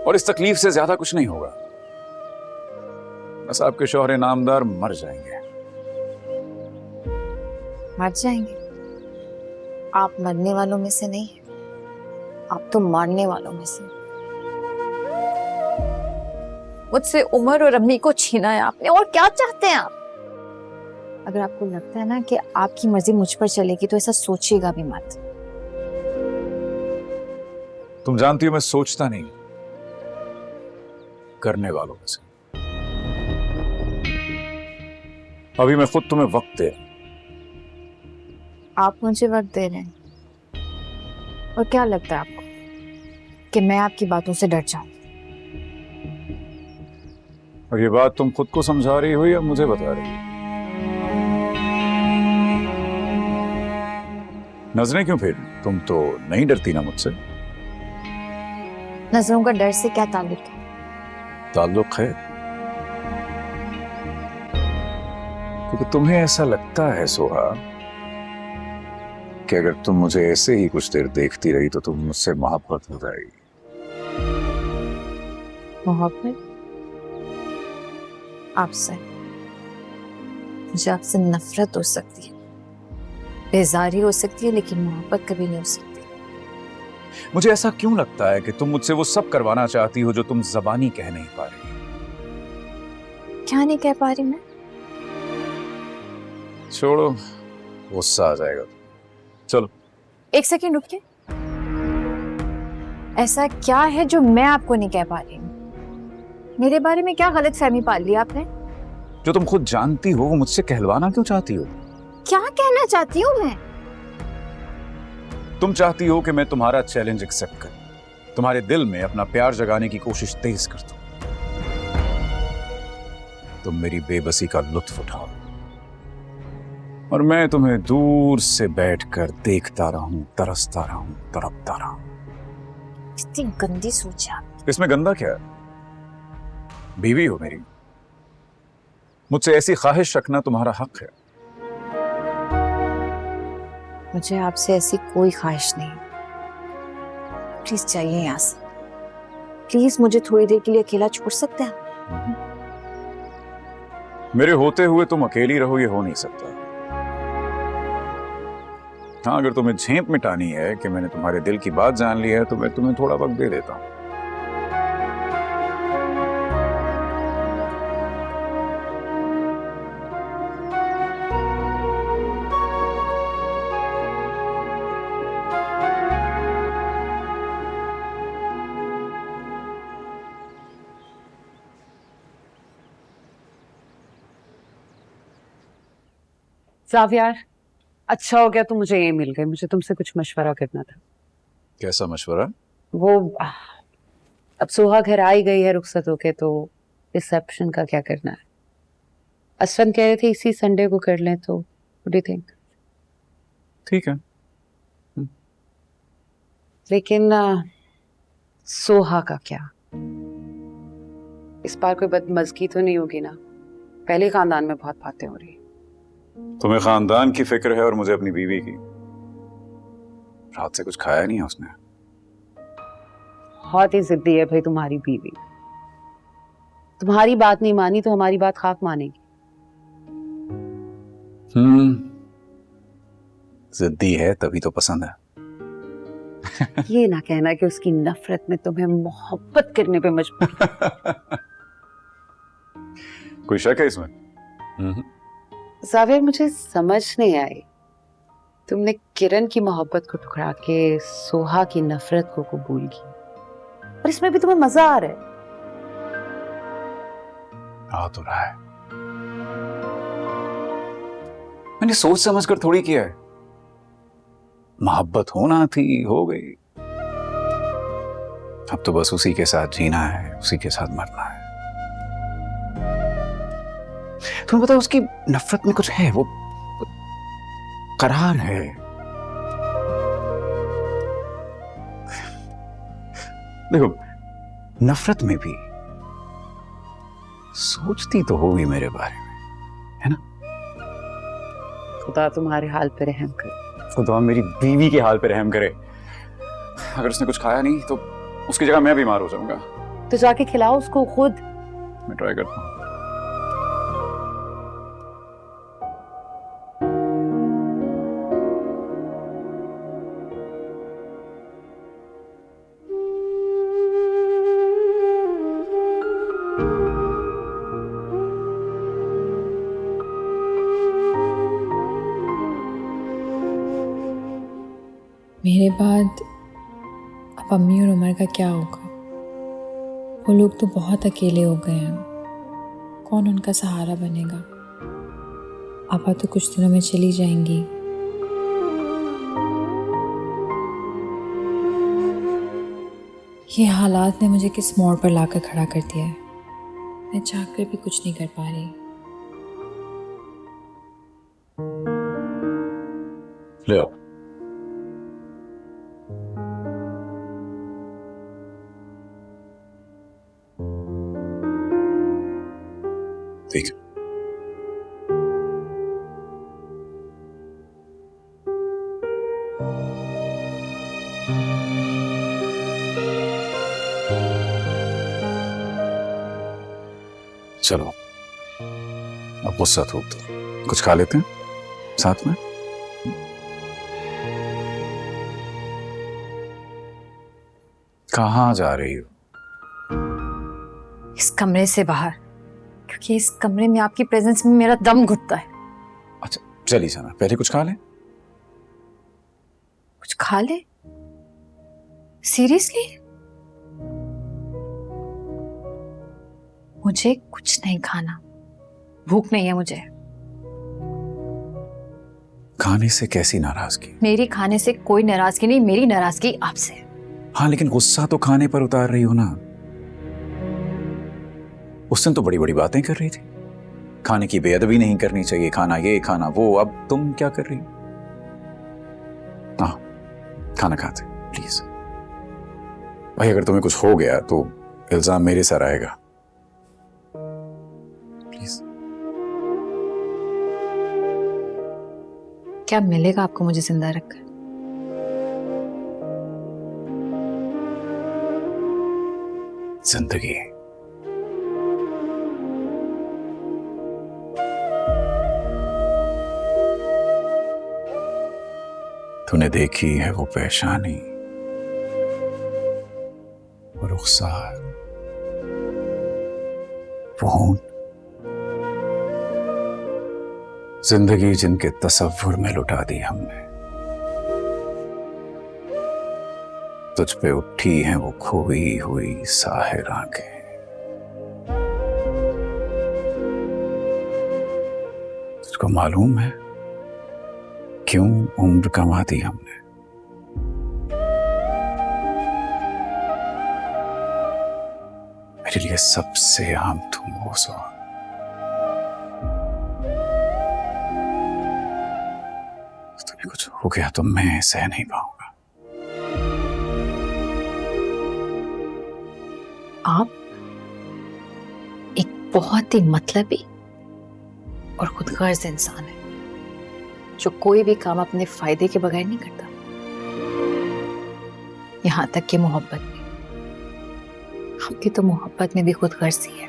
और इस तकलीफ से ज्यादा कुछ नहीं होगा। बस आपके शौहर नामदार मर जाएंगे। मर जाएंगे? आप मरने वालों में से नहीं, आप तो मारने वालों में से। मुझसे उमर और अम्मी को छीना है आपने, और क्या चाहते हैं आप? अगर आपको लगता है ना कि आपकी मर्जी मुझ पर चलेगी तो ऐसा सोचिएगा भी मत। तुम जानती हो मैं सोचता नहीं, करने वालों में से। अभी मैं खुद तुम्हें वक्त दे रहा हूं। आप मुझे वक्त दे रहे हैं? और क्या लगता है आपको कि मैं आपकी बातों से डर जाऊं? और ये बात तुम खुद को समझा रही हो या मुझे बता रही हो? नजरें क्यों फेर? तुम तो नहीं डरती ना मुझसे। नजरों का डर से क्या ताल्लुक है? ताल्लुक है क्योंकि तुम्हें ऐसा लगता है सोहा कि अगर तुम मुझे ऐसे ही कुछ देर देखती रही तो तुम मुझसे मोहब्बत हो जाएगी। मोहब्बत? आपसे? मुझे आपसे नफरत हो सकती है, बेजारी हो सकती है, लेकिन मोहब्बत कभी नहीं हो सकती। मुझे ऐसा क्यों लगता है कि तुम मुझसे वो सब करवाना चाहती हो जो तुम जबानी कह नहीं पा रही? क्या नहीं कह पा रही मैं? छोड़ो, गुस्सा आ जाएगा। चलो एक सेकंड रुकिए। ऐसा क्या है जो मैं आपको नहीं कह पा रही हूँ? मेरे बारे में क्या गलत फहमी पाल ली आपने? जो तुम खुद जानती हो वो मुझसे कहलवाना क्यों चाहती हो? क्या कहना चाहती हूँ मैं? तुम चाहती हो कि मैं तुम्हारा चैलेंज एक्सेप्ट करूं, तुम्हारे दिल में अपना प्यार जगाने की कोशिश तेज कर दूं, तुम मेरी बेबसी का लुत्फ उठाओ और मैं तुम्हें दूर से बैठकर देखता रहूं, तरसता रहूं, तड़पता रहूं। कितनी गंदी सोच है आपकी। इसमें गंदा क्या है? बीवी हो मेरी, मुझसे ऐसी ख्वाहिश रखना तुम्हारा हक है। मुझे आपसे ऐसी कोई ख्वाहिश नहीं। प्लीज जाइए यहाँ से। प्लीज मुझे थोड़ी देर के लिए अकेला छोड़ सकते हैं? मेरे होते हुए तुम अकेली रहो ये हो नहीं सकता। हाँ, अगर तुम्हें झेप मिटानी है कि मैंने तुम्हारे दिल की बात जान ली है तो मैं तुम्हें थोड़ा वक्त दे देता हूं। ज़ावियार, अच्छा हो गया तुम मुझे ये मिल गए। मुझे तुमसे कुछ मशवरा करना था। कैसा मशवरा? वो अब सोहा घर आ ही गई है रुखसत होके, तो रिसेप्शन का क्या करना है? असफन कह रहे थे इसी संडे को कर लें, तो व्हाट डू यू थिंक? ठीक है। लेकिन सोहा का क्या? इस बार कोई बदमज़गी तो नहीं होगी ना? पहले खानदान में बहुत बातें हो रही। तुम्हें खानदान की फिक्र है और मुझे अपनी बीवी की। रात से कुछ खाया नहीं है उसने। बहुत ही जिद्दी है भाई तुम्हारी बीवी। तुम्हारी बात नहीं मानी तो हमारी बात खाक मानेगी। जिद्दी है तभी तो पसंद है। ये ना कहना कि उसकी नफरत में तुम्हें मोहब्बत करने पे मजबूर। कोई शक है इसमें? ज़ाविर, मुझे समझ नहीं आई, तुमने किरण की मोहब्बत को ठुकरा के सोहा की नफरत को कबूल की, और इसमें भी तुम्हें मजा आ रहा है। आ तो रहा है। मैंने सोच समझ कर थोड़ी किया है। मोहब्बत होना थी, हो गई। अब तो बस उसी के साथ जीना है, उसी के साथ मरना है। तुम्हें पता है उसकी नफरत में कुछ है, वो करार है। देखो, नफरत में भी सोचती तो होगी मेरे बारे में, है ना? खुदा तुम्हारे हाल पे रहम करे। खुदा मेरी बीवी के हाल पे रहम करे। अगर उसने कुछ खाया नहीं तो उसकी जगह मैं बीमार हो जाऊंगा। तो जाके खिलाओ उसको खुद। मैं ट्राई करता हूँ। मेरे बाद अब अम्मी और उमर का क्या होगा? वो लोग तो बहुत अकेले हो गए हैं, कौन उनका सहारा बनेगा? पापा तो कुछ दिनों में चली जाएंगी। ये हालात ने मुझे किस मोड़ पर लाकर खड़ा कर दिया है। मैं चाहकर भी कुछ नहीं कर पा रही। ले आओ। ठीक है। चलो अब गुस्सा थूक दो, कुछ खा लेते हैं साथ में। कहाँ जा रही हो? इस कमरे से बाहर, क्योंकि इस कमरे में आपकी प्रेजेंस में मेरा दम घुटता है। अच्छा चली जाना, पहले कुछ खा ले। कुछ खा ले? सीरियसली? मुझे कुछ नहीं खाना, भूख नहीं है मुझे। खाने से कैसी नाराजगी? मेरी खाने से कोई नाराजगी नहीं, मेरी नाराजगी आपसे। हाँ लेकिन गुस्सा तो खाने पर उतार रही हो ना। उस दिन तो बड़ी बड़ी बातें कर रही थी, खाने की बेअदबी नहीं करनी चाहिए, खाना ये खाना वो। अब तुम क्या कर रही हो? हाँ खाना खाते प्लीज। भाई अगर तुम्हें कुछ हो गया तो इल्जाम मेरे सर आएगा। प्लीज। क्या मिलेगा आपको मुझे जिंदा रखकर? जिंदगी। तूने देखी है वो पेशानी, वो रुखसार, वो होंठ, जिंदगी जिनके तसव्वुर में लुटा दी हमने। तुझ पे उठी हैं वो खोई हुई साहिर आंखें। तुझको मालूम है क्यों उम्र कमा दी हमने? मेरे लिए सबसे आम तुम हो सुहा। तुम्हें कुछ हो गया तो मैं सह नहीं पाऊंगा। आप एक बहुत ही मतलबी और खुदगर्ज इंसान है, जो कोई भी काम अपने फायदे के बगैर नहीं करता। यहां तक कि मोहब्बत में, आपकी तो मोहब्बत में भी खुदगर्जी है।